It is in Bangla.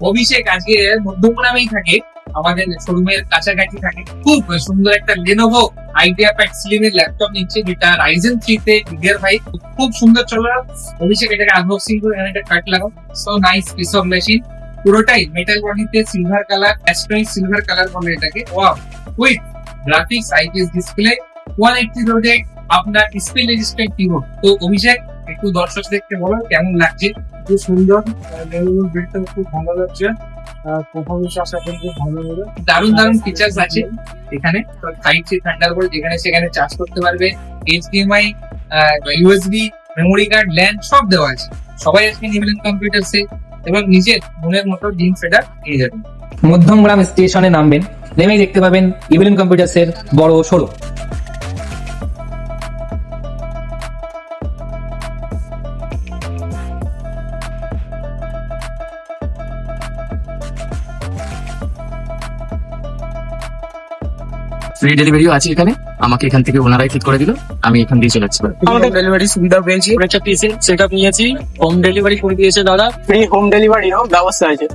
অভিষেক আজকে মধ্যমগ্রামেই থাকে, আমাদের শোরুমের কাছাকাছি থাকে। খুব সুন্দর একটা লেনোভো আইডিয়া প্যাড স্লিমের ল্যাপটপ নিচ্ছে, যেটা রাইজেন 3 তে DDR5 খুব সুন্দর চলে। অভিষেক এটাকে আনবক্সিং করে এখানে একটা কাট লাগাও। So nice piece of machine, পুরোটাই মেটাল বডিতে silver colour, asteroid silver colour বলে এটাকে। Wow, with graphics IPS display, 180 রোডে আপনার ডিসপ্লে রেজিস্ট্যান্ট কিবোর্ড। তো অভিষেক একটু দর্শকদেরকে বলো কেমন লাগছে। খুব সুন্দর, লেনোভোর বিল্ডটা খুব ভালো লাগছে। পারফরমেন্স আশা করি খুব ভালো হবে। দারুণ দারুণ ফিচার্স আছে এখানে। Type-C থান্ডারবোল্ট যেখানে সেখানে চার্জ করতে পারবে, HDMI, USB, memory card, land সব দেওয়া আছে। সবাই আজকে নিবেদন কম্পিউটারসে এবং নিজের মনের মতো জিম ফেডার পেয়ে যাবেন। মধ্যমগ্রাম স্টেশনে নামবেন, নেমেই দেখতে পাবেন ইভেলিন কম্পিউটার্সের বড় শোরুম। ফ্রি ডেলিভারিও আছে এখানে, আমাকে এখান থেকে ওনারাই ঠিক করে দিল, আমি এখান দিয়ে চলে যাচ্ছি। আমাদের ডেলিভারি সুবিধা পেয়েছি, একটা পিসি সেটআপ নিয়েছি, হোম ডেলিভারি করে দিয়েছে দাদা, ফ্রি হোম ডেলিভারিরও ব্যবস্থা আছে।